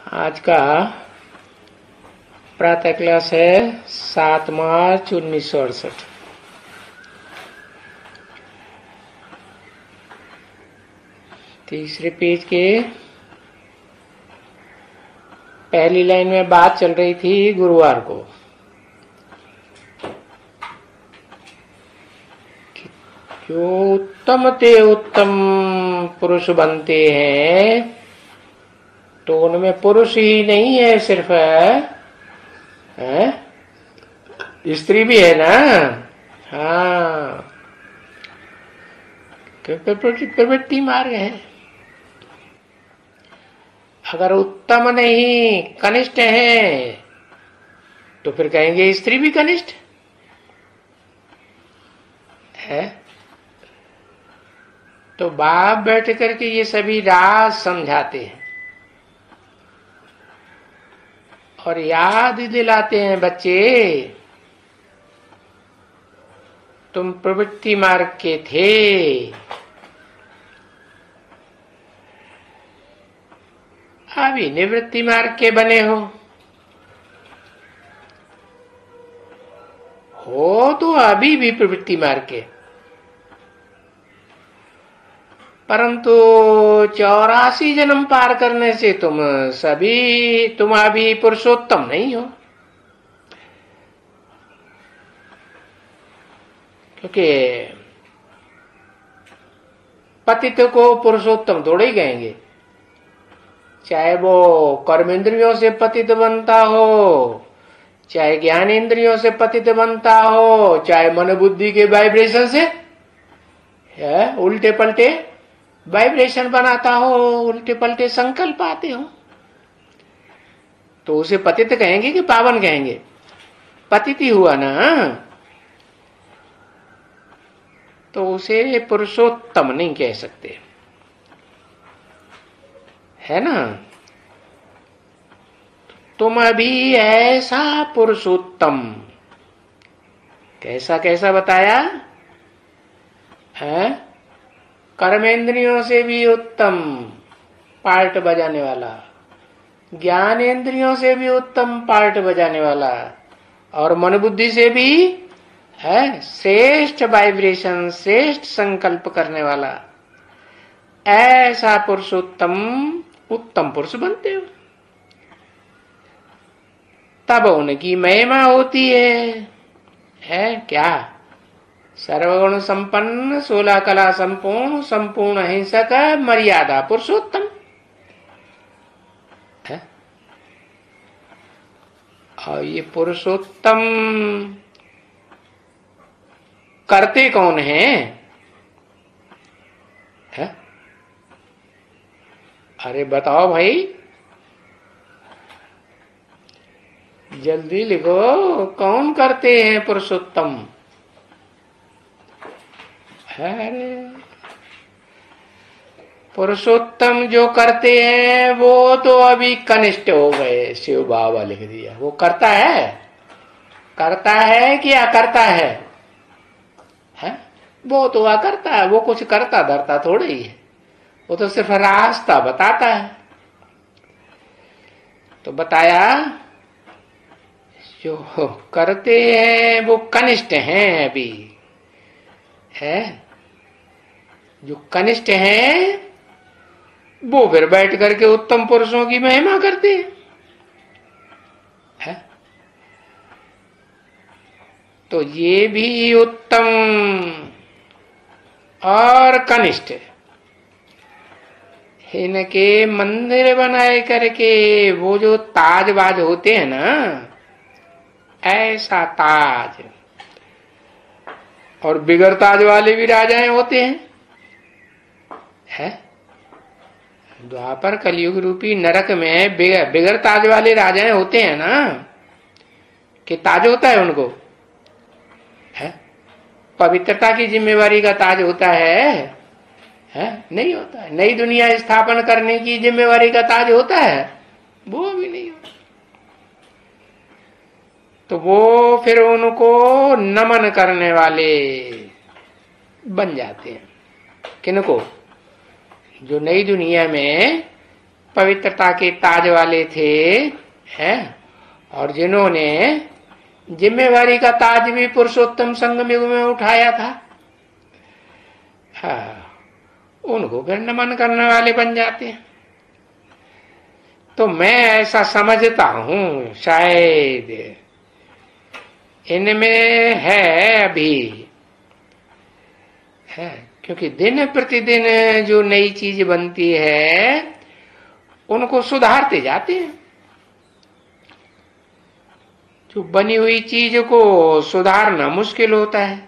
आज का प्रातः क्लास है 7 मार्च 1968। तीसरे पेज के पहली लाइन में बात चल रही थी गुरुवार को कि जो उत्तम ते उत्तम पुरुष बनते हैं तो उनमें पुरुष ही नहीं है, सिर्फ है स्त्री भी है ना। हाँ, प्रवृत्ति मार्ग है। अगर उत्तम नहीं कनिष्ठ है तो फिर कहेंगे स्त्री भी कनिष्ठ है। तो बाप बैठ करके ये सभी राज समझाते हैं और याद दिलाते हैं, बच्चे तुम प्रवृत्ति मार्ग के थे, अभी निवृत्ति मार्ग के बने हो तो अभी भी प्रवृत्ति मार्ग के, परंतु 84 जन्म पार करने से तुम अभी पुरुषोत्तम नहीं हो, क्योंकि पतित को पुरुषोत्तम थोड़े ही कहेंगे। चाहे वो कर्मेंद्रियों से पतित बनता हो, चाहे ज्ञान इंद्रियों से पतित बनता हो, चाहे मन बुद्धि के वाइब्रेशन से उल्टे पलटे वाइब्रेशन बनाता हो, उल्टे पलटे संकल्प आते हो, तो उसे पतित कहेंगे कि पावन कहेंगे? पतित ही हुआ ना, तो उसे पुरुषोत्तम नहीं कह सकते, है ना। तुम अभी ऐसा पुरुषोत्तम, कैसा कैसा बताया है? कर्मेंद्रियों से भी उत्तम पार्ट बजाने वाला, ज्ञानेंद्रियों से भी उत्तम पार्ट बजाने वाला, और मन बुद्धि से भी है श्रेष्ठ वाइब्रेशन, श्रेष्ठ संकल्प करने वाला, ऐसा पुरुषोत्तम उत्तम पुरुष बनते हो। तब उनकी महिमा होती है क्या? सर्वगुण संपन्न, 16 कला संपूर्ण, संपूर्ण अहिंसक, मर्यादा पुरुषोत्तम है। और ये पुरुषोत्तम करते कौन है? अरे बताओ भाई, जल्दी लिखो, कौन करते हैं पुरुषोत्तम? अरे पुरुषोत्तम जो करते हैं वो तो अभी कनिष्ठ हो गए। शिव बाबा लिख दिया, वो करता है कि अकर्ता है? वो तो अकर्ता है, वो कुछ करता धरता थोड़ा ही है, वो तो सिर्फ रास्ता बताता है। तो बताया जो करते हैं वो कनिष्ठ हैं अभी, है जो कनिष्ठ हैं वो फिर बैठ करके उत्तम पुरुषों की महिमा करते हैं। तो ये भी उत्तम और कनिष्ठ, इनके मंदिर बनाए करके वो जो ताजबाज होते हैं ना, ऐसा ताज, और बिगर ताज वाले भी राजाएं होते हैं। द्वापर कलयुग रूपी नरक में बिगर ताज वाले राजाएं होते हैं ना, कि ताज होता है उनको? पवित्रता की जिम्मेवारी का ताज होता है? नहीं होता है। नई दुनिया स्थापन करने की जिम्मेवारी का ताज होता है? वो भी नहीं होता। तो वो फिर उनको नमन करने वाले बन जाते हैं। किनको? जो नई दुनिया में पवित्रता के ताज वाले थे, हैं, और जिन्होंने जिम्मेवारी का ताज भी पुरुषोत्तम संगम युग में उठाया था, उनको फिर नमन करने वाले बन जाते हैं। तो मैं ऐसा समझता हूं शायद इनमें है अभी, है, क्योंकि दिन प्रतिदिन जो नई चीज बनती है उनको सुधारते जाते हैं। जो बनी हुई चीज को सुधारना मुश्किल होता है,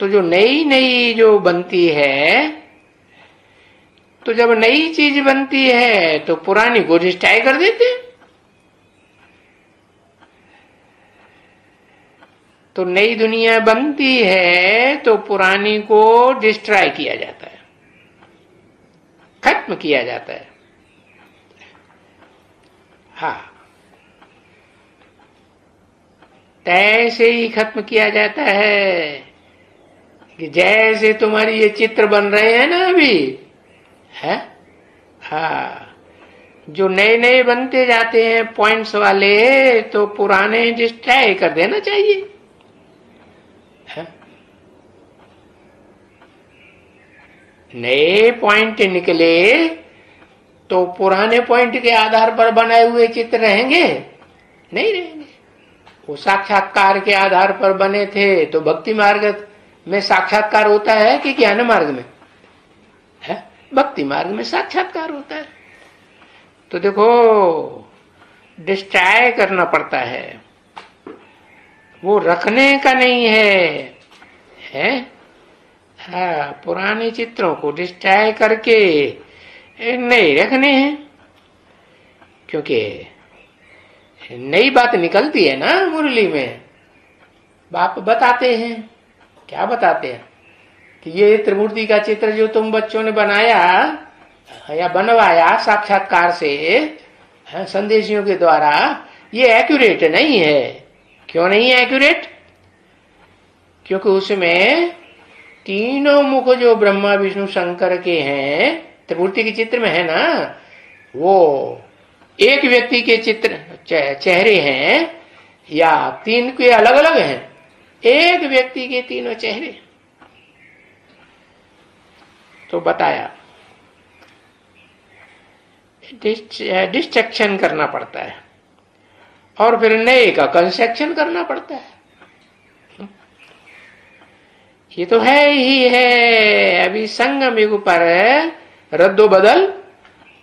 तो जो नई नई जो बनती है, तो जब नई चीज बनती है तो पुरानी को डिस्ट्रॉय कर देते हैं। तो नई दुनिया बनती है तो पुरानी को डिस्ट्रॉय किया जाता है, खत्म किया जाता है। हाँ, ऐसे ही खत्म किया जाता है कि जैसे तुम्हारी ये चित्र बन रहे हैं ना अभी, है, हाँ, जो नए नए बनते जाते हैं पॉइंट्स वाले, तो पुराने डिस्ट्रॉय कर देना चाहिए, है? नए पॉइंट निकले तो पुराने पॉइंट के आधार पर बनाए हुए चित्र रहेंगे? नहीं रहेंगे। वो साक्षात्कार के आधार पर बने थे, तो भक्ति मार्ग में साक्षात्कार होता है कि ज्ञान मार्ग में? है, भक्ति मार्ग में साक्षात्कार होता है। तो देखो, डिस्ट्रॉय करना पड़ता है, वो रखने का नहीं है? हाँ, पुराने चित्रों को डिस्ट्रॉय करके नहीं रखने हैं, क्योंकि नई बात निकलती है ना मुरली में। बाप बताते हैं, क्या बताते हैं कि ये त्रिमूर्ति का चित्र जो तुम बच्चों ने बनाया या बनवाया साक्षात्कार से, संदेशियों के द्वारा, ये एक्यूरेट नहीं है। क्यों नहीं है एक्यूरेट? क्योंकि उसमें तीनों मुख जो ब्रह्मा विष्णु शंकर के हैं, त्रिमूर्ति के चित्र में है ना, वो एक व्यक्ति के चित्र चेहरे हैं या तीन के अलग अलग हैं? एक व्यक्ति के तीनों चेहरे। तो बताया डिस्ट्रक्शन करना पड़ता है और फिर नए का कंस्ट्रक्शन करना पड़ता है। ये तो है ही है, अभी संगम युग पर रद्दो बदल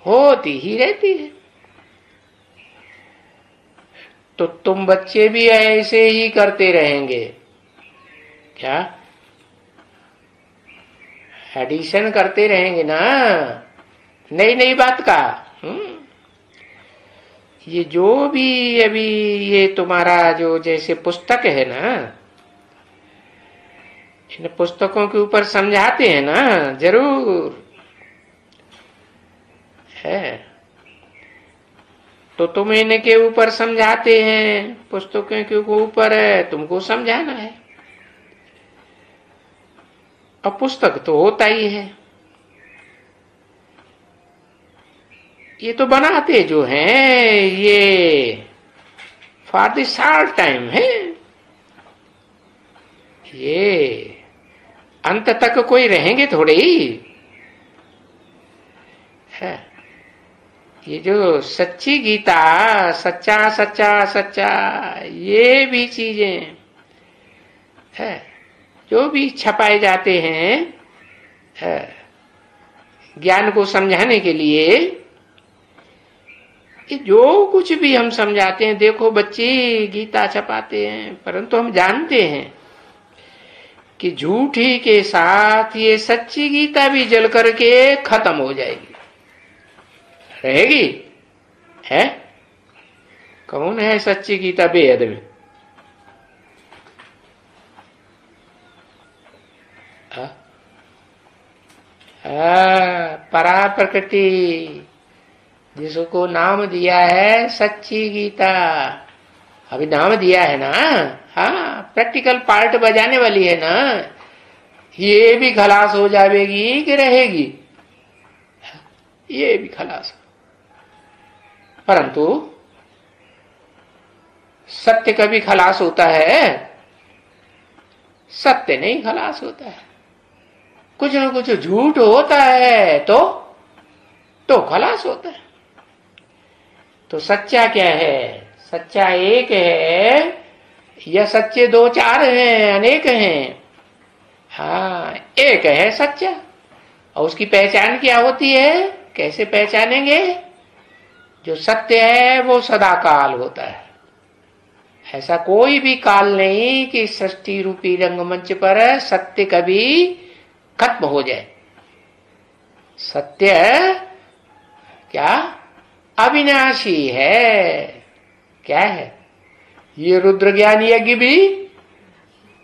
होती ही रहती है। तो तुम बच्चे भी ऐसे ही करते रहेंगे क्या? एडिशन करते रहेंगे ना नई नई बात का। ये जो भी अभी ये तुम्हारा जो जैसे पुस्तक है ना, इन पुस्तकों के ऊपर समझाते हैं ना, जरूर है, तो तुम इनके ऊपर समझाते हैं, पुस्तकों के ऊपर तुमको समझाना है। अब पुस्तक तो होता ही है, ये तो बनाते जो हैं ये फॉर द शॉर्ट टाइम है, ये अंत तक कोई रहेंगे थोड़े ही है। ये जो सच्ची गीता, सच्चा सच्चा सच्चा, ये भी चीजें है जो भी छपाए जाते हैं ज्ञान को समझाने के लिए, ये जो कुछ भी हम समझाते हैं, देखो बच्चे गीता छपाते हैं, परंतु हम जानते हैं कि झूठी के साथ ये सच्ची गीता भी जल करके खत्म हो जाएगी, रहेगी है? कौन है सच्ची गीता बेहद में? परा प्रकृति, जिसको नाम दिया है सच्ची गीता, अभी नाम दिया है ना। हाँ, प्रैक्टिकल पार्ट बजाने वाली है ना, ये भी खलास हो जाएगी कि रहेगी? ये भी खलास। परंतु सत्य कभी खलास होता है? सत्य नहीं खलास होता है। कुछ न कुछ झूठ होता है तो खलास होता है। तो सच्चा क्या है? सच्चा एक है या सच्चे दो चार हैं, अनेक हैं? हाँ, एक है सच्चा। और उसकी पहचान क्या होती है? कैसे पहचानेंगे? जो सत्य है वो सदा काल होता है। ऐसा कोई भी काल नहीं कि सृष्टि रूपी रंगमंच पर सत्य कभी खत्म हो जाए। सत्य क्या? अविनाशी है। क्या है? ये रुद्र ज्ञान यज्ञ भी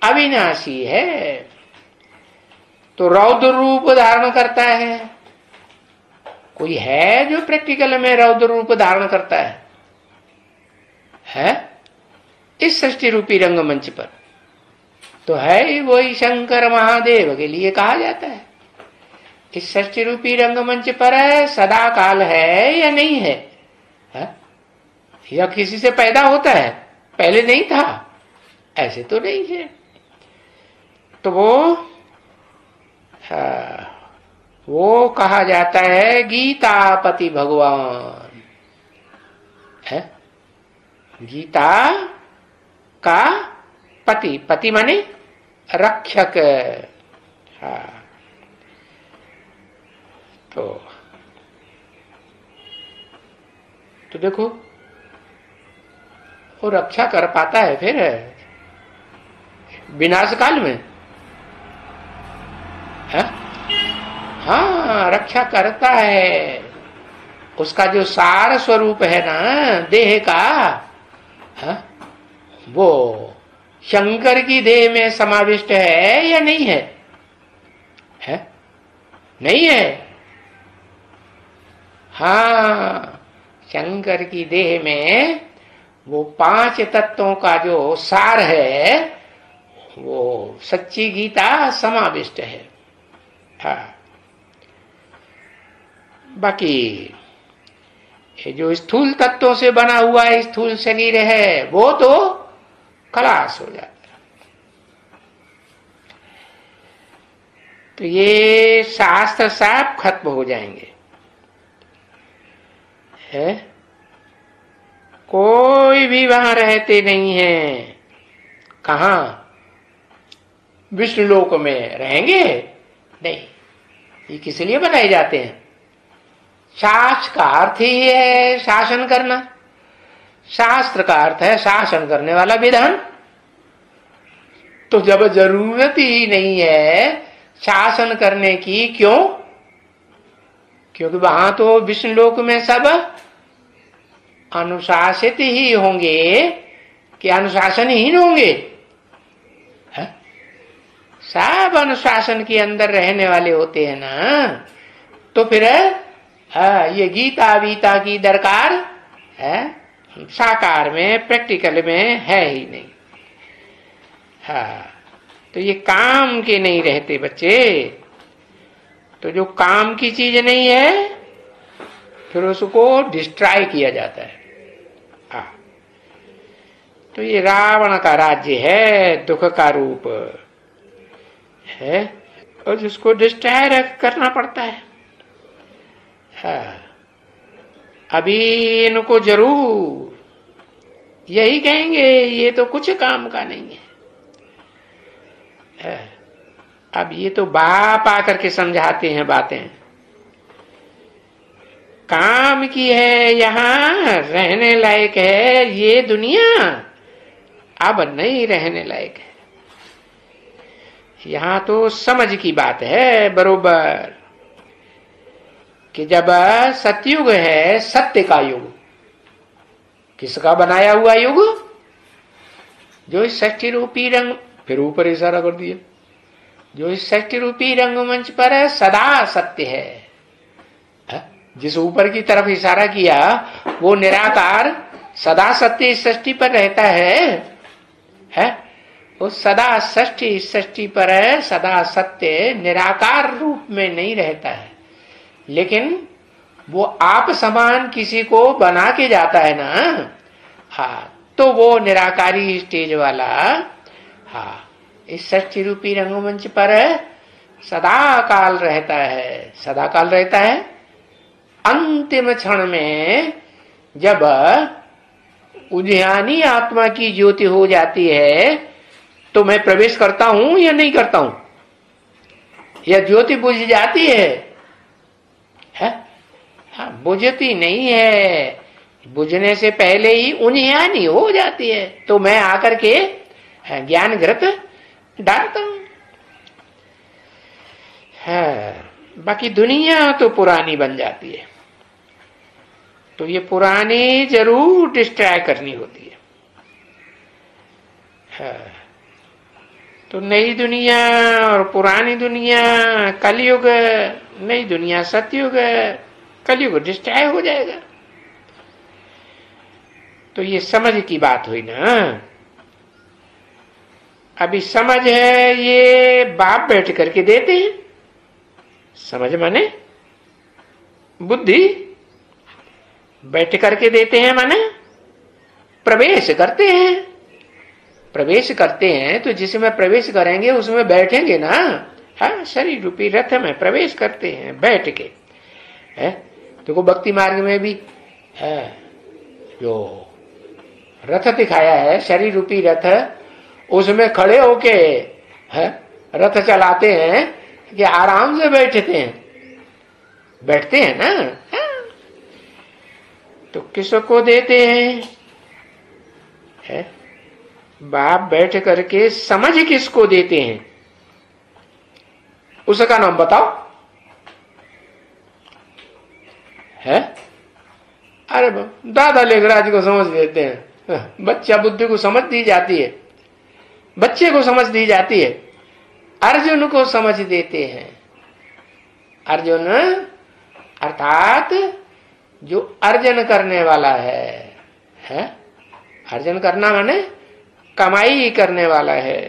अविनाशी है। तो रौद्र रूप धारण करता है। कोई है जो प्रैक्टिकल में रौद्र रूप धारण करता है? इस सृष्टि रूपी रंगमंच पर तो है वही शंकर महादेव के लिए कहा जाता है। इस सृष्टि रूपी रंगमंच पर सदा काल है या नहीं है? या किसी से पैदा होता है, पहले नहीं था? ऐसे तो नहीं है। तो वो कहा जाता है गीतापति भगवान है। गीता का पति, पति माने रक्षक। हाँ, तो देखो वो रक्षा कर पाता है फिर विनाश काल में। है? हाँ, रक्षा करता है। उसका जो सार स्वरूप है ना देह का, है? वो शंकर की देह में समाविष्ट है या नहीं है? है? नहीं है। हाँ, शंकर की देह में वो 5 तत्वों का जो सार है वो सच्ची गीता समाविष्ट है। हाँ, बाकी ये जो स्थूल तत्वों से बना हुआ है स्थूल शरीर है वो तो खलास हो जाता है। तो ये शास्त्र साफ खत्म हो जाएंगे। है? कोई भी वहां रहते नहीं है। कहा? विष्णु लोक में रहेंगे? नहीं। ये किस लिए बनाए जाते हैं? शास्त्र का अर्थ ही है शासन करना। शास्त्र का अर्थ है शासन करने वाला विधान। तो जब जरूरत ही नहीं है शासन करने की, क्यों? क्योंकि वहां तो विष्णु लोक में सब अनुशासित ही होंगे कि अनुशासनहीन होंगे? है? सब अनुशासन के अंदर रहने वाले होते हैं ना। तो फिर ये गीता वीता की दरकार है साकार में, प्रैक्टिकल में है ही नहीं। हाँ, तो ये काम के नहीं रहते बच्चे। तो जो काम की चीज नहीं है फिर उसको डिस्ट्रॉय किया जाता है। हाँ, तो ये रावण का राज्य है, दुख का रूप है और जिसको डिस्ट्रॉय करना पड़ता है। हाँ, अभी इनको जरूर यही कहेंगे ये तो कुछ काम का नहीं है। अब ये तो बाप आकर के समझाते हैं बातें। काम की है, यहाँ रहने लायक है ये दुनिया, अब नहीं रहने लायक है। यहाँ तो समझ की बात है बरोबर कि जब सतयुग है, सत्य का युग, किसका बनाया हुआ युग? जो इस षष्ठी रूपी रंग, फिर ऊपर इशारा कर दिया, जो इस षष्ठी रूपी रंगमंच पर सदा सत्य है। जिस ऊपर की तरफ इशारा किया वो निराकार सदा सत्य इस षष्ठी पर रहता है? वो सदा षष्ठी पर सदा सत्य निराकार रूप में नहीं रहता है, लेकिन वो आप समान किसी को बना के जाता है ना, हाँ, तो वो निराकारी स्टेज वाला, हाँ, इस सच्ची रूपी रंगमंच पर सदा काल रहता है, सदा काल रहता है। अंतिम क्षण में जब उद्यानी आत्मा की ज्योति हो जाती है तो मैं प्रवेश करता हूं या नहीं करता हूं, या ज्योति बुझ जाती है? हाँ, बुझती नहीं है, बुझने से पहले ही उन्यानी हो जाती है, तो मैं आकर के ज्ञान घृत डालता हूं। बाकी दुनिया तो पुरानी बन जाती है, तो ये पुरानी जरूर डिस्ट्रॉय करनी होती है। तो नई दुनिया और पुरानी दुनिया, कलयुग, नई दुनिया सतयुग, कलयुग डिस्ट्रॉय हो जाएगा। तो ये समझ की बात हुई ना। अभी समझ है ये बाप बैठ करके देते हैं, समझ माने बुद्धि बैठ करके देते हैं, माने प्रवेश करते हैं। प्रवेश करते हैं तो जिसमें प्रवेश करेंगे उसमें बैठेंगे ना, हाँ, शरीर रूपी रथ में प्रवेश करते हैं बैठ के। देखो भक्ति मार्ग में भी है जो रथ दिखाया है, शरीर रूपी रथ, उसमें खड़े होके रथ चलाते हैं कि आराम से बैठते हैं, बैठते हैं ना। तो किसको देते हैं? बाप बैठ करके समझ किसको देते हैं, उसका नाम बताओ। है अरे दादा लेखराज को समझ देते हैं, बच्चा बुद्धि को समझ दी जाती है, बच्चे को समझ दी जाती है, अर्जुन को समझ देते हैं। अर्जुन अर्थात जो अर्जन करने वाला है? अर्जन करना माने कमाई करने वाला है।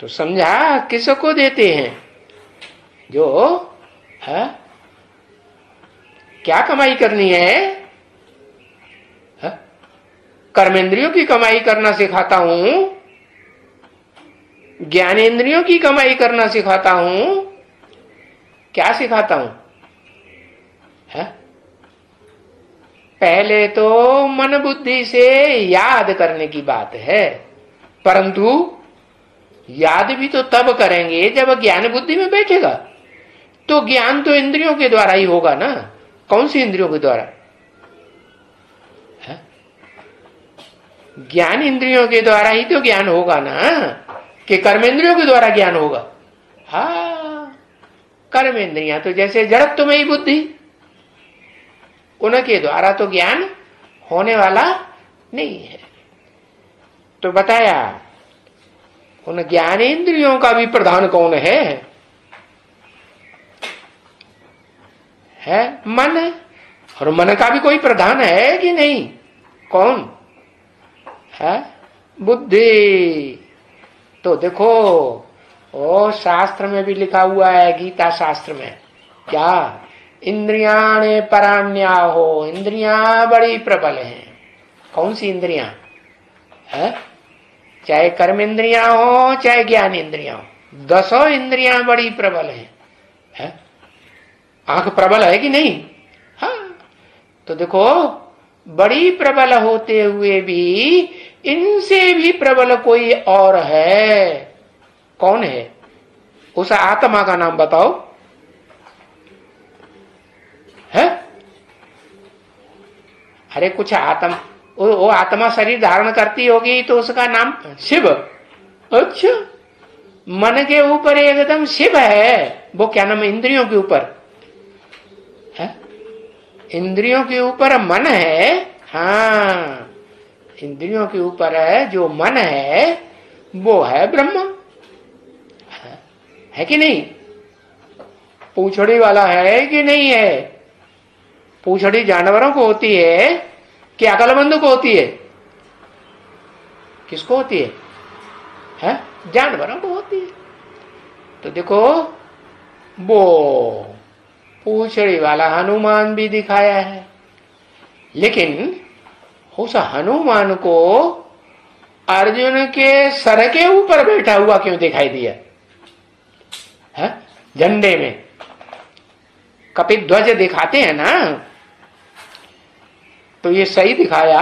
तो समझा किसको देते हैं? जो है क्या कमाई करनी है? कर्मेंद्रियों की कमाई करना सिखाता हूं, ज्ञानेंद्रियों की कमाई करना सिखाता हूं, क्या सिखाता हूं? पहले तो मन बुद्धि से याद करने की बात है, परंतु याद भी तो तब करेंगे जब ज्ञान बुद्धि में बैठेगा। तो ज्ञान तो इंद्रियों के द्वारा ही होगा ना। कौन सी इंद्रियों के द्वारा? ज्ञान इंद्रियों के द्वारा ही तो ज्ञान होगा ना, कि कर्मेंद्रियों के द्वारा ज्ञान होगा? हाँ, कर्मेंद्रियां तो जैसे जड़त्व में ही बुद्धि, उनके द्वारा तो ज्ञान होने वाला नहीं है। तो बताया उन ज्ञानेंद्रियों का भी प्रधान कौन है? मन। और मन का भी कोई प्रधान है कि नहीं? कौन है? बुद्धि। तो देखो ओ शास्त्र में भी लिखा हुआ है, गीता शास्त्र में, क्या? इंद्रियाणे पराण्या हो, इंद्रियां बड़ी प्रबल हैं। कौन सी इंद्रियां? चाहे कर्म इंद्रियां हो चाहे ज्ञान इंद्रियां हो, 10 इंद्रियां बड़ी प्रबल हैं। आंख प्रबल है कि नहीं? हाँ, तो देखो बड़ी प्रबल होते हुए भी इनसे भी प्रबल कोई और है। कौन है? उस आत्मा का नाम बताओ। है? अरे कुछ आत्मा, वो आत्मा शरीर धारण करती होगी तो उसका नाम शिव। अच्छा, मन के ऊपर एकदम शिव है। वो क्या नाम? इंद्रियों के ऊपर है, इंद्रियों के ऊपर मन है। हाँ, इंद्रियों के ऊपर है जो मन है वो है ब्रह्म, है कि नहीं? पूछड़ी वाला है कि नहीं है? पूछड़ी जानवरों को होती है कि अकलमंद को होती है? किसको होती है? जानवरों को होती है। तो देखो वो पूंछड़ी वाला हनुमान भी दिखाया है, लेकिन उस हनुमान को अर्जुन के सर के ऊपर बैठा हुआ क्यों दिखाई दिया है? झंडे में कपिध्वज दिखाते हैं ना, तो ये सही दिखाया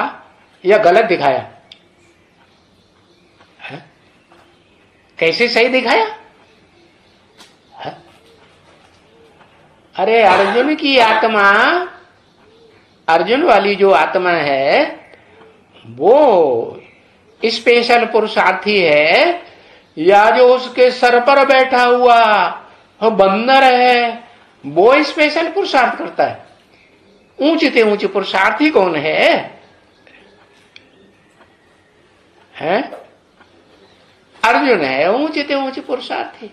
या गलत दिखाया है? कैसे सही दिखाया है? अरे अर्जुन की आत्मा, अर्जुन वाली जो आत्मा है वो स्पेशल पुरुषार्थी है, या जो उसके सर पर बैठा हुआ बंदर है वो स्पेशल पुरुषार्थ करता है? ऊंचे ऊंचे पुरुषार्थी कौन है? अर्जुन है ऊंचे ऊंचे पुरुषार्थी।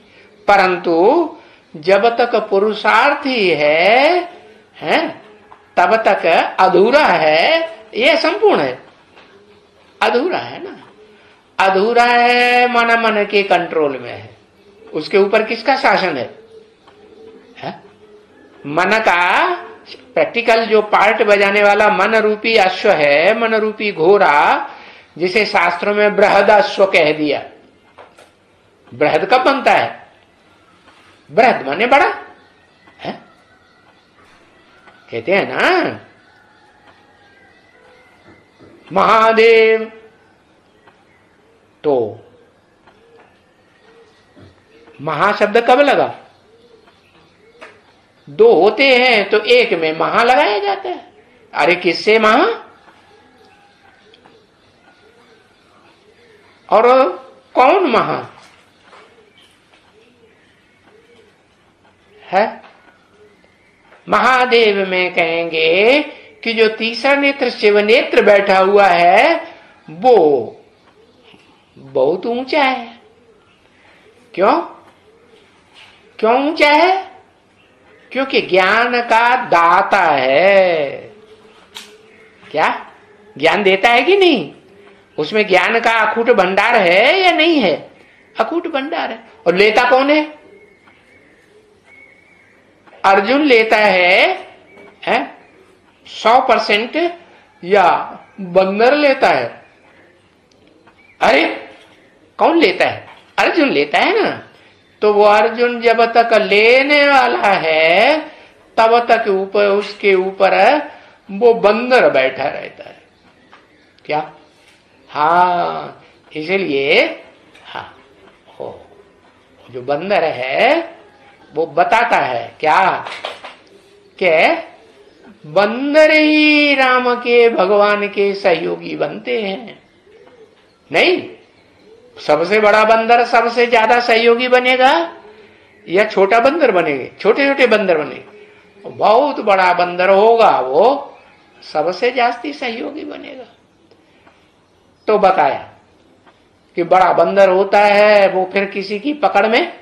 परंतु जब तक पुरुषार्थी है तब तक अधूरा है, यह संपूर्ण है। अधूरा है ना, अधूरा है, मन के कंट्रोल में है। उसके ऊपर किसका शासन है? मन का प्रैक्टिकल जो पार्ट बजाने वाला मन रूपी अश्व है, मन रूपी घोड़ा, जिसे शास्त्रों में बृहद अश्व कह दिया। बृहद कब बनता है? बृहद माने बड़ा है, कहते हैं ना महादेव। तो महाशब्द कब लगा? दो होते हैं तो एक में महा लगाया जाता है। अरे किससे महा? और कौन महा है? महादेव में कहेंगे कि जो तीसरा नेत्र शिव नेत्र बैठा हुआ है वो बहुत ऊंचा है। क्यों क्यों ऊंचा है? क्योंकि ज्ञान का दाता है। क्या ज्ञान देता है कि नहीं? उसमें ज्ञान का अखूट भंडार है या नहीं है? अखूट भंडार है। और लेता कौन है? अर्जुन लेता है 100% या बंदर लेता है? अरे कौन लेता है? अर्जुन लेता है ना। तो वो अर्जुन जब तक लेने वाला है तब तक ऊपर, उसके ऊपर वो बंदर बैठा रहता है। क्या? हाँ, इसलिए हाँ हो, जो बंदर है वो बताता है क्या कि बंदर ही राम के, भगवान के सहयोगी बनते हैं। नहीं, सबसे बड़ा बंदर सबसे ज्यादा सहयोगी बनेगा या छोटा बंदर बनेंगे? छोटे छोटे बंदर बनेंगे। बहुत बड़ा बंदर होगा वो सबसे जास्ती सहयोगी बनेगा। तो बताया कि बड़ा बंदर होता है वो फिर किसी की पकड़ में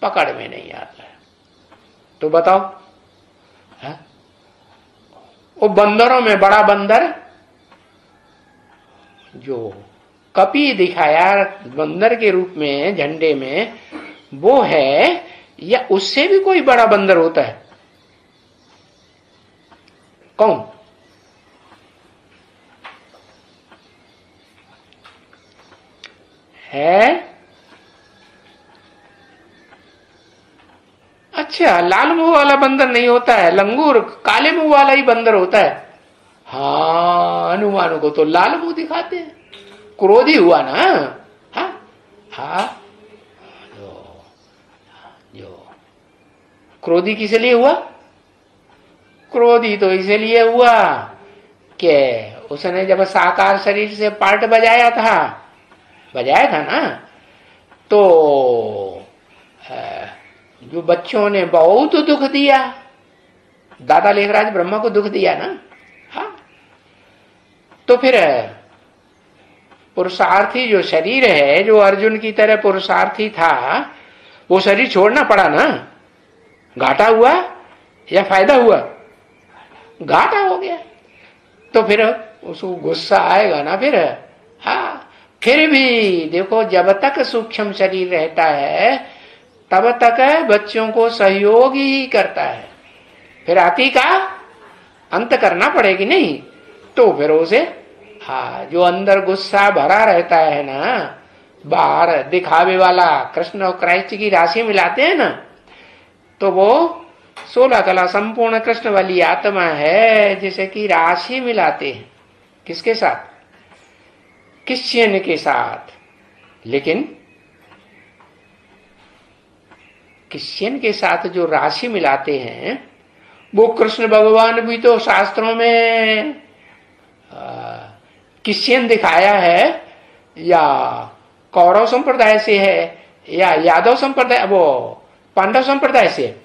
नहीं आता है। तो बताओ, है? वो बंदरों में बड़ा बंदर जो कपी दिखाया बंदर के रूप में झंडे में, वो है या उससे भी कोई बड़ा बंदर होता है? कौन? है? अच्छा, लाल मुंह वाला बंदर नहीं होता है, लंगूर काले मुंह वाला ही बंदर होता है। हाँ, हनुमान को तो लाल मुंह दिखाते हैं, क्रोधी हुआ ना। हाँ हाँ, जो क्रोधी किस लिए हुआ? क्रोधी तो इसलिए हुआ कि उसने जब साकार शरीर से पार्ट बजाया था ना, तो जो बच्चों ने बहुत दुख दिया, दादा लेखराज ब्रह्मा को दुख दिया ना। हाँ, तो फिर पुरुषार्थी जो शरीर है, जो अर्जुन की तरह पुरुषार्थी था, वो शरीर छोड़ना पड़ा ना। घाटा हुआ या फायदा हुआ? घाटा हो गया। तो फिर उसको गुस्सा आएगा ना फिर। हाँ, फिर भी देखो, जब तक सूक्ष्म शरीर रहता है तब तक बच्चों को सहयोग ही करता है। फिर अति का अंत करना पड़ेगी नहीं, तो फिर उसे जो अंदर गुस्सा भरा रहता है ना, बाहर दिखावे वाला कृष्ण और क्राइस्ट की राशि मिलाते हैं ना, तो वो 16 कला संपूर्ण कृष्ण वाली आत्मा है, जिसे कि राशि मिलाते हैं। किसके साथ? क्रिश्चियन के साथ। लेकिन क्रिश्चियन के साथ जो राशि मिलाते हैं, वो कृष्ण भगवान भी तो शास्त्रों में क्रिश्चियन दिखाया है, या कौरव संप्रदाय से है, या यादव संप्रदाय, वो पांडव संप्रदाय से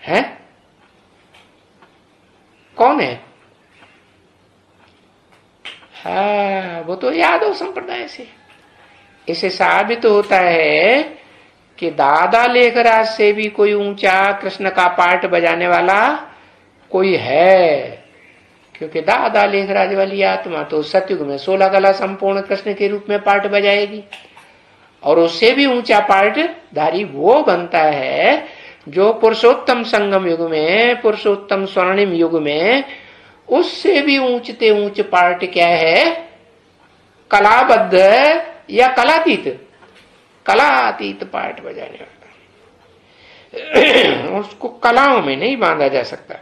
है? कौन है? वो तो यादव संप्रदाय से। इसे साबित होता है कि दादा लेखराज से भी कोई ऊंचा कृष्ण का पार्ट बजाने वाला कोई है, क्योंकि दादा लेखराज वाली आत्मा तो सतयुग में 16 कला संपूर्ण कृष्ण के रूप में पार्ट बजाएगी, और उससे भी ऊंचा पार्ट धारी वो बनता है जो पुरुषोत्तम संगम युग में, पुरुषोत्तम स्वर्णिम युग में, उससे भी ऊंचते ऊंच पार्ट क्या है? कलाबद्ध या कलातीत, कलातीत पार्ट बजाने वाला। उसको कलाओं में नहीं बांधा जा सकता।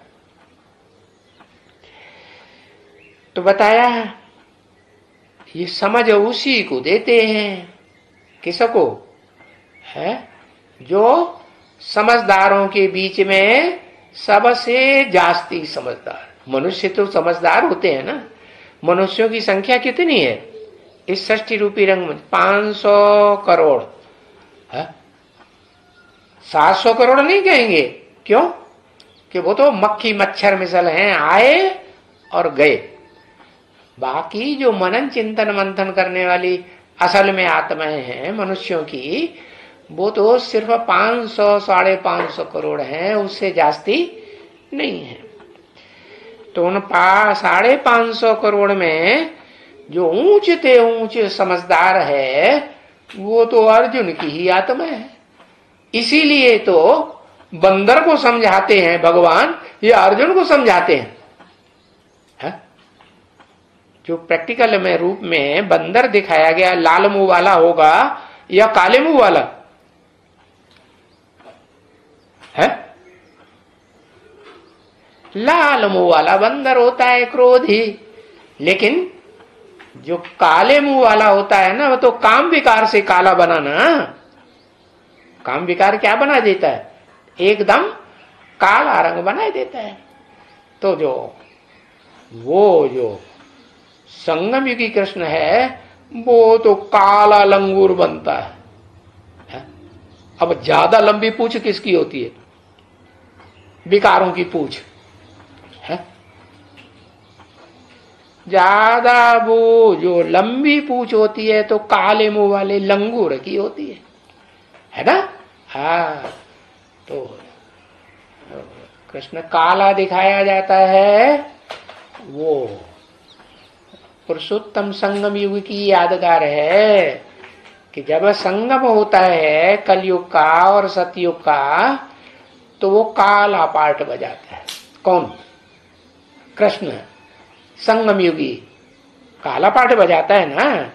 तो बताया, ये समझ उसी को देते हैं। किसको? है जो समझदारों के बीच में सबसे जास्ती समझदार। मनुष्य तो समझदार होते हैं ना। मनुष्यों की संख्या कितनी है इस सृष्टि रूपी रंग में? 500 करोड़ है? 700 करोड़ नहीं कहेंगे। क्यों? कि वो तो मक्खी मच्छर मिसल हैं, आए और गए। बाकी जो मनन चिंतन मंथन करने वाली असल में आत्माएं हैं मनुष्यों की, वो तो सिर्फ 500 550 करोड़ हैं, उससे जास्ती नहीं है। तो उन 550 करोड़ में जो ऊंचते ऊंच समझदार है, वो तो अर्जुन की ही आत्मा है। इसीलिए तो बंदर को समझाते हैं भगवान, ये अर्जुन को समझाते हैं। जो प्रैक्टिकल में रूप में बंदर दिखाया गया, लाल मुंह वाला होगा या काले मुंह वाला है? लाल मुंह वाला बंदर होता है, क्रोधी। लेकिन जो काले मुंह वाला होता है ना, वो तो काम विकार से काला बनाना। काम विकार क्या बना देता है? एकदम काला रंग बना देता है। तो जो संगम युगी कृष्ण है, वो तो काला लंगूर बनता है? अब ज्यादा लंबी पूंछ किसकी होती है? विकारों की पूंछ है। ज्यादा वो जो लंबी पूंछ होती है तो काले मुंह वाले लंगूर की होती है ना? हाँ, तो कृष्ण काला दिखाया जाता है। वो पुरुषोत्तम संगम युग की यादगार है कि जब संगम होता है कलयुग का और सतयुग का, तो वो काला पार्ट बजाता है। कौन? कृष्ण संगम युगी काला पार्ट बजाता है ना।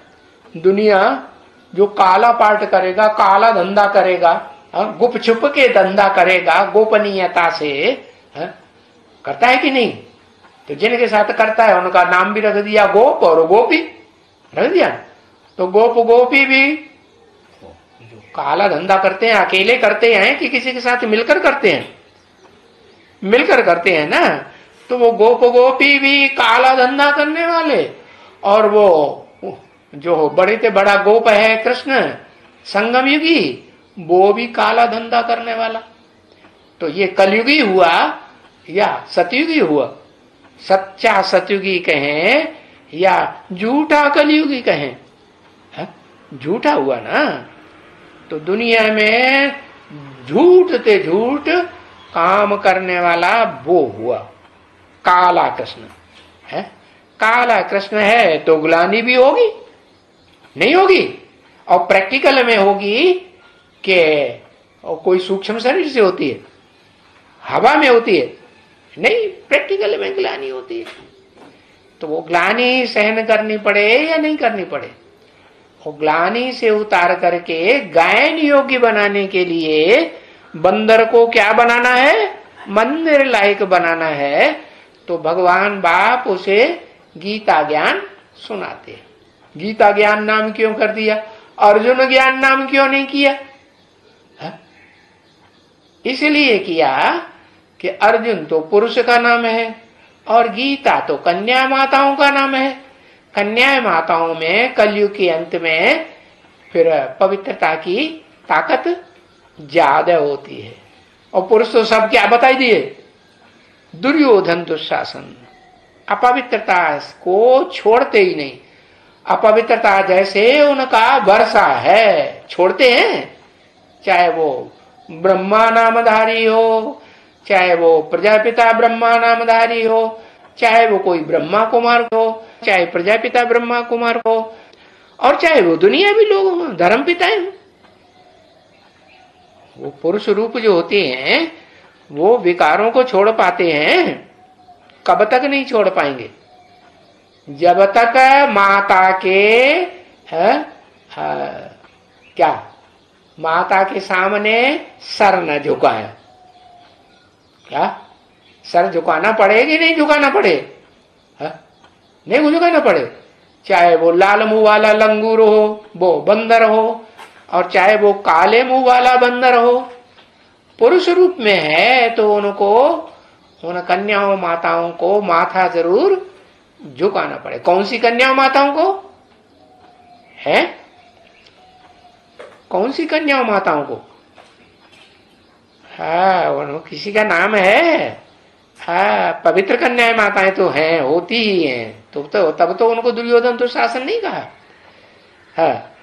दुनिया जो काला पार्ट करेगा, काला धंधा करेगा, गुप छुप के धंधा करेगा, गोपनीयता से करता है कि नहीं? तो जिनके साथ करता है उनका नाम भी रख दिया गोप और गोपी रख दिया। तो गोप गोपी भी जो काला धंधा करते हैं अकेले करते हैं कि किसी के साथ मिलकर करते हैं? मिलकर करते हैं ना। तो वो गोप गोपी भी काला धंधा करने वाले, और वो जो बड़े से बड़ा गोप है कृष्ण संगम युगी, वो भी काला धंधा करने वाला। तो ये कलयुगी हुआ या सतयुगी हुआ? सच्चा सतयुगी कहें या झूठा कलयुगी कहें? झूठा हुआ ना। तो दुनिया में झूठ ते झूठ काम करने वाला वो हुआ काला कृष्ण है। काला कृष्ण है तो ग्लानि भी होगी? नहीं होगी। और प्रैक्टिकल में होगी कि और कोई सूक्ष्म शरीर से होती है, हवा में होती है नहीं, प्रैक्टिकल में ग्लानि होती है। तो वो ग्लानि सहन करनी पड़े या नहीं करनी पड़े, वो ग्लानि से उतार करके गायन योग्य बनाने के लिए बंदर को क्या बनाना है, मंदिर लायक बनाना है। तो भगवान बाप उसे गीता ज्ञान सुनाते हैं। गीता ज्ञान नाम क्यों कर दिया, अर्जुन ज्ञान नाम क्यों नहीं किया? इसलिए किया कि अर्जुन तो पुरुष का नाम है और गीता तो कन्या माताओं का नाम है। कन्या माताओं में कलयुग के अंत में फिर पवित्रता की ताकत ज्यादा होती है। और पुरुष तो सब क्या बताई दिए, दुर्योधन दुशासन अपवित्रता को छोड़ते ही नहीं। अपवित्रता जैसे उनका वर्षा है, छोड़ते हैं। चाहे वो ब्रह्मा नामधारी हो, चाहे वो प्रजापिता ब्रह्मा नामधारी हो, चाहे वो कोई ब्रह्मा कुमार हो, चाहे प्रजापिता ब्रह्मा कुमार हो, और चाहे वो दुनिया भी लोग हो, धर्म पिताएं हो। वो पुरुष रूप जो होते हैं वो विकारों को छोड़ पाते हैं, कब तक नहीं छोड़ पाएंगे, जब तक माता के क्या माता के सामने सर न झुकाए। क्या सर झुकाना पड़े कि नहीं झुकाना पड़े? नहीं झुकाना पड़े। चाहे वो लाल मुंह वाला लंगूर हो, वो बंदर हो, और चाहे वो काले मुंह वाला बंदर हो, पुरुष रूप में है तो उनको, उन कन्याओं माताओं को माथा जरूर झुकाना पड़े। कौन सी कन्याओं माताओं को है? कौन सी कन्याओं माताओं को? हाँ, किसी का नाम है। हाँ, पवित्र कन्याएं माताएं तो हैं, होती ही हैं। तो तब तो उनको दुर्योधन दुशासन नहीं कहा। हाँ,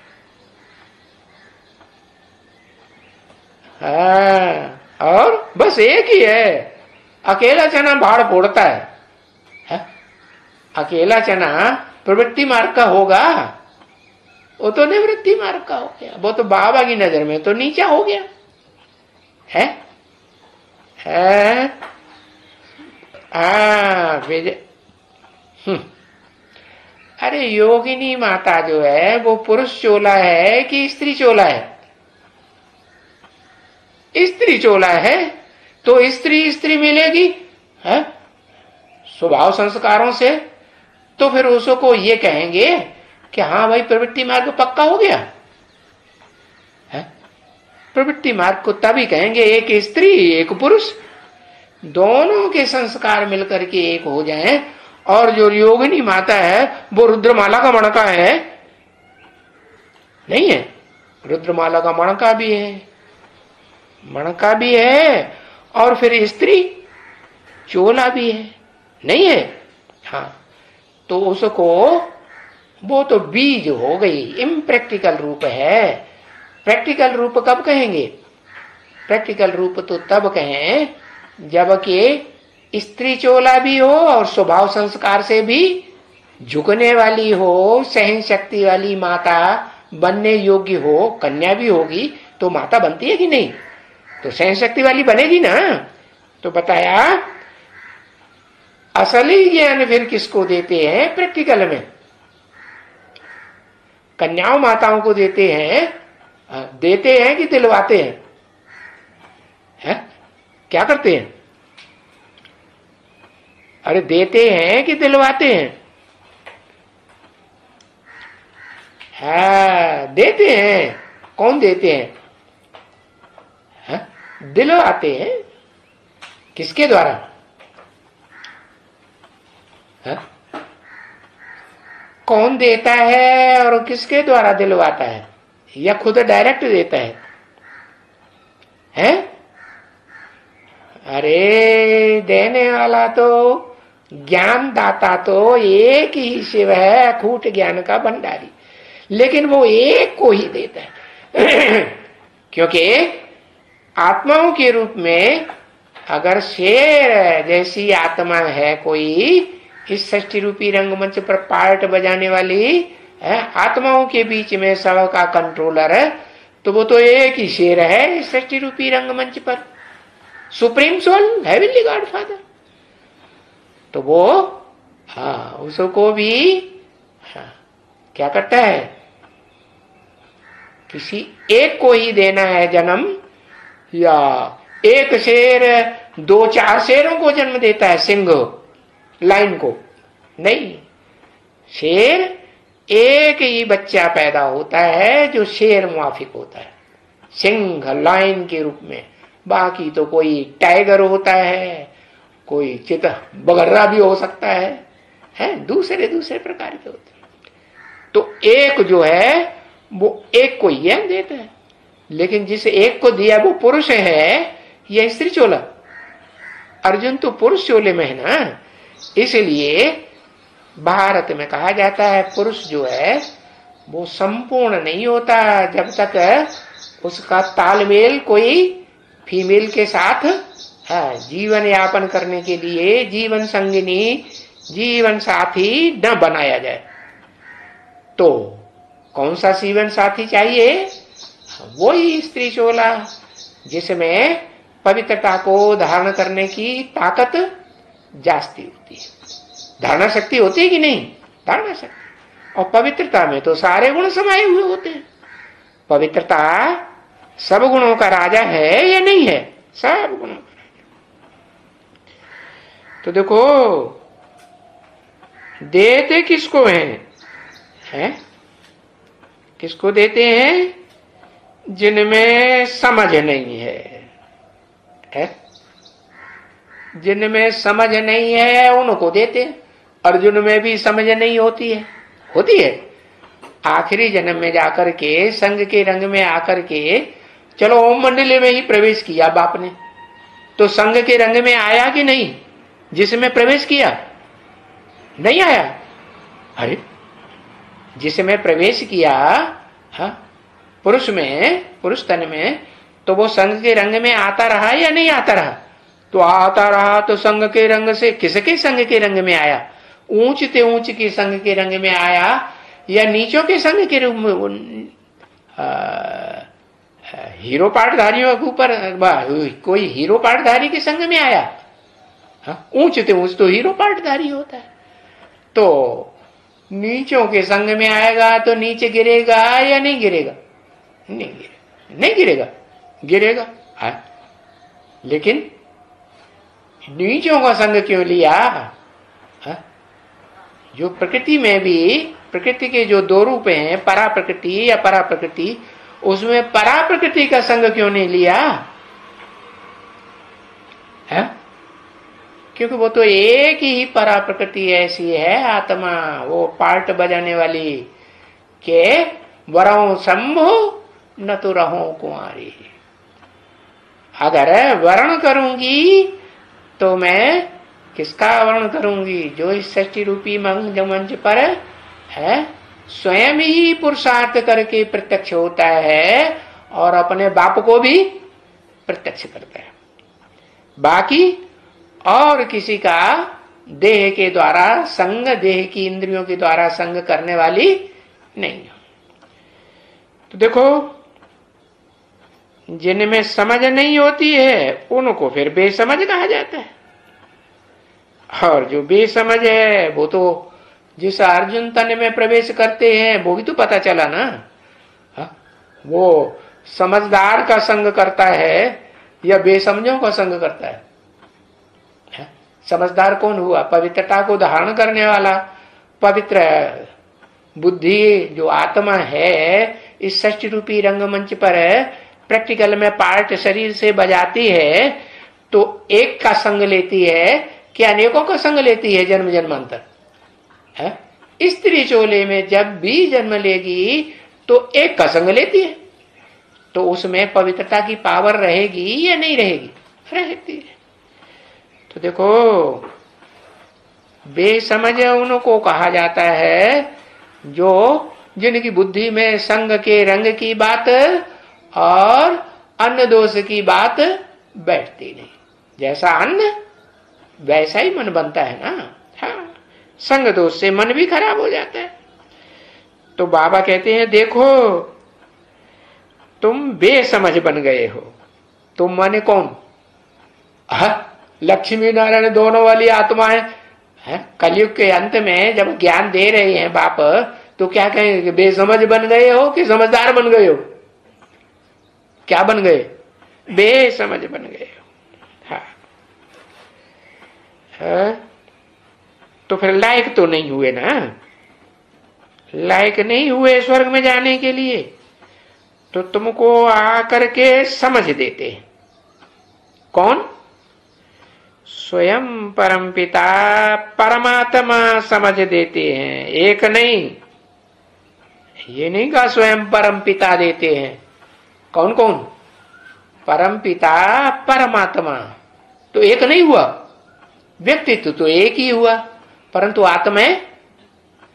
हाँ, और बस एक ही है, अकेला चना भाड़ फोड़ता है। अकेला चना प्रवृत्ति मार्ग का होगा, वो तो निवृत्ति मार्ग का हो गया। वो तो बाबा की नजर में तो नीचा हो गया है। अरे योगिनी माता जो है वो पुरुष चोला है कि स्त्री चोला है? स्त्री चोला है तो स्त्री स्त्री मिलेगी है स्वभाव संस्कारों से। तो फिर उसको ये कहेंगे कि हाँ भाई प्रवृत्ति मार्ग पक्का हो गया है। प्रवृत्ति मार्ग को तभी कहेंगे एक स्त्री एक पुरुष, दोनों के संस्कार मिलकर के एक हो जाएं। और जो योगिनी माता है वो रुद्रमाला का मणका है नहीं है? रुद्रमाला का मणका भी है, मणका भी है, और फिर स्त्री चोला भी है नहीं है? हाँ, तो उसको वो तो बीज हो गई, इम्प्रैक्टिकल रूप है। प्रैक्टिकल रूप कब कहेंगे? प्रैक्टिकल रूप तो तब कहें जबकि स्त्री चोला भी हो और स्वभाव संस्कार से भी झुकने वाली हो, सहन शक्ति वाली माता बनने योग्य हो। कन्या भी होगी तो माता बनती है कि नहीं? तो सहन शक्ति वाली बनेगी ना। तो बताया असली ज्ञान फिर किसको देते हैं? प्रैक्टिकल में कन्याओं माताओं को देते हैं कि दिलवाते हैं? क्या करते हैं? अरे देते हैं कि दिलवाते हैं? देते हैं। कौन देते हैं? दिलवाते हैं। किसके द्वारा? कौन देता है और किसके द्वारा दिलवाता है? या खुद डायरेक्ट देता है? अरे देने वाला तो ज्ञान दाता तो एक ही शिव है, अखूट ज्ञान का भंडारी, लेकिन वो एक को ही देता है। क्योंकि आत्माओं के रूप में अगर शेर जैसी आत्मा है कोई, इस षष्ठी रूपी रंगमंच पर पार्ट बजाने वाली आत्माओं के बीच में सबका कंट्रोलर, तो वो तो एक ही शेर है सृष्टि रूपी रंगमंच पर, supreme soul, heavenly God father. तो वो उसको भी क्या करता है, किसी एक को ही देना है जन्म, या एक शेर 2-4 शेरों को जन्म देता है, सिंह लाइन को नहीं। शेर एक ही बच्चा पैदा होता है जो शेर मुआफिक होता है, सिंह लाइन के रूप में। बाकी तो कोई टाइगर होता है, कोई चिता बगर्रा भी हो सकता है दूसरे दूसरे प्रकार के होते हैं। तो एक जो है वो एक को ही देता है, लेकिन जिसे एक को दिया वो पुरुष है या स्त्री चोला? अर्जुन तो पुरुष चोले में है ना। इसलिए भारत में कहा जाता है पुरुष जो है वो संपूर्ण नहीं होता जब तक उसका तालमेल कोई फीमेल के साथ जीवन यापन करने के लिए जीवन संगिनी, जीवन साथी न बनाया जाए। तो कौन सा जीवन साथी चाहिए? वही स्त्री चोला जिसमें पवित्रता को धारण करने की ताकत जास्ती होती है। धारणा शक्ति होती है कि नहीं? धारणा शक्ति। और पवित्रता में तो सारे गुण समाये हुए होते हैं। पवित्रता सब गुणों का राजा है या नहीं है? सब गुणों का राजा। तो देखो देते किसको हैं? किसको देते हैं? जिनमें समझ नहीं है? जिनमें समझ नहीं है उनको देते हैं। अर्जुन में भी समझ नहीं होती है? होती है। आखिरी जन्म में जाकर के संघ के रंग में आकर के चलो ओम मंडली में ही प्रवेश किया बाप ने, तो संघ के रंग में आया कि नहीं? जिसमें प्रवेश किया नहीं आया। अरे जिसमें प्रवेश किया पुरुष में, पुरुष तन में, तो वो संघ के रंग में आता रहा या नहीं आता रहा? तो आता रहा। तो संघ के रंग से किसके संघ के रंग में आया? ऊंच ते ऊंच के संघ के रंग में आया या नीचों के संघ के रूप में? हीरो पाठधारियों के ऊपर कोई हीरो पाठधारी के संग में आया? ऊंच ते ऊंच तो हीरो पाठधारी होता है। तो नीचों के संग में आएगा तो नीचे गिरेगा या नहीं गिरेगा? नहीं गिरेगा। नहीं गिरेगा? गिरेगा। लेकिन नीचों का संग क्यों लिया? जो प्रकृति में भी, प्रकृति के जो दो रूप हैं, परा प्रकृति या परा प्रकृति, उसमें परा प्रकृति का संग क्यों नहीं लिया? क्योंकि वो तो एक ही परा प्रकृति ऐसी है आत्मा, वो पार्ट बजाने वाली के वरों शंभु न तो रहो कुंवारी। अगर वर्ण करूंगी तो मैं किसका वर्ण करूंगी? जो इस सृष्टि रूपी मंच पर है स्वयं ही पुरुषार्थ करके प्रत्यक्ष होता है और अपने बाप को भी प्रत्यक्ष करता है। बाकी और किसी का देह के द्वारा संग, देह की इंद्रियों के द्वारा संग करने वाली नहीं। तो देखो जिनमें समझ नहीं होती है उनको फिर बेसमझ कहा जाता है। और जो बेसमझ है वो तो जिस अर्जुन तन में प्रवेश करते हैं वो भी तो पता चला ना। वो समझदार का संग करता है या बेसमझों का संग करता है? समझदार कौन हुआ? पवित्रता को धारण करने वाला, पवित्र बुद्धि जो आत्मा है इस सृष्टि रूपी रंगमंच पर प्रैक्टिकल में पार्ट शरीर से बजाती है, तो एक का संग लेती है कि अनेकों का संग लेती है जन्म जन्मांतर? स्त्री चोले में जब भी जन्म लेगी तो एक का संग लेती है, तो उसमें पवित्रता की पावर रहेगी या नहीं रहेगी? रहती है। तो देखो बेसमझ उनको कहा जाता है जो जिनकी बुद्धि में संग के रंग की बात और अन्न दोष की बात बैठती नहीं। जैसा अन्न वैसा ही मन बनता है ना। संग दोष से मन भी खराब हो जाता है। तो बाबा कहते हैं देखो, तुम बेसमझ बन गए हो। तुम माने कौन? लक्ष्मी नारायण दोनों वाली आत्माएं है। कलयुग के अंत में जब ज्ञान दे रहे हैं बाप, तो क्या कहेंगे? बेसमझ बन गए हो कि समझदार बन गए हो? क्या बन गए? बेसमझ बन गए हो। हाँ, तो फिर लायक तो नहीं हुए ना, लायक नहीं हुए स्वर्ग में जाने के लिए। तो तुमको आकर के समझ देते हैं। कौन? स्वयं परमपिता परमात्मा समझ देते हैं। एक नहीं, ये नहीं कहा स्वयं परमपिता देते हैं। कौन कौन? परमपिता परमात्मा। तो एक नहीं हुआ, व्यक्तित्व तो एक ही हुआ, परंतु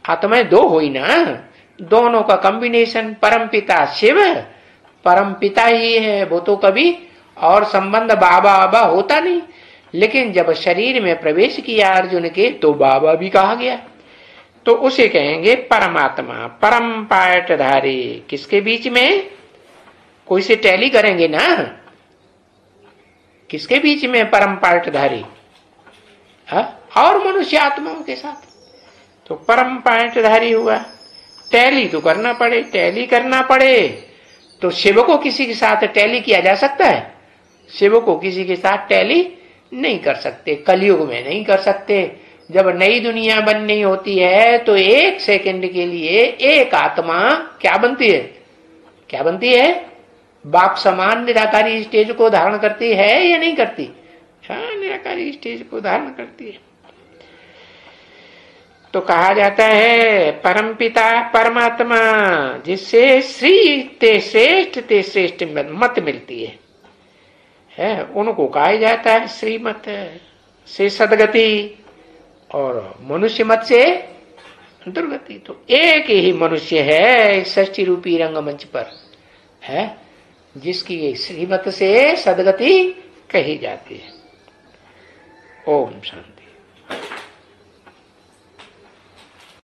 आत्माएं दो हुई ना। दोनों का कॉम्बिनेशन परमपिता शिव परमपिता ही है। वो तो कभी और संबंध बाबा बाबा होता नहीं, लेकिन जब शरीर में प्रवेश किया अर्जुन के, तो बाबा भी कहा गया। तो उसे कहेंगे परमात्मा, परम पाटधारी। किसके बीच में? कोई से टैली करेंगे ना, किसके बीच में? परम पाटधारी और मनुष्य आत्माओं के साथ। तो परम पाटधारी हुआ। टैली तो करना पड़े, टैली करना पड़े। तो शिव को किसी के साथ टैली किया जा सकता है? शिव को किसी के साथ टैली नहीं कर सकते, कलयुग में नहीं कर सकते। जब नई दुनिया बननी होती है तो एक सेकंड के लिए एक आत्मा क्या बनती है? क्या बनती है? बाप समान निराकारी स्टेज को धारण करती है या नहीं करती? हाँ, निराकारी स्टेज को धारण करती है। तो कहा जाता है परमपिता परमात्मा, जिससे श्री ते श्रेष्ठ मत मिलती है, उनको कहा जाता है श्रीमत से सदगति, और मनुष्य मत से दुर्गति। तो एक ही मनुष्य है षष्ठी रूपी रंगमंच पर है, जिसकी श्रीमत से सदगति कही जाती है। ओम शांति।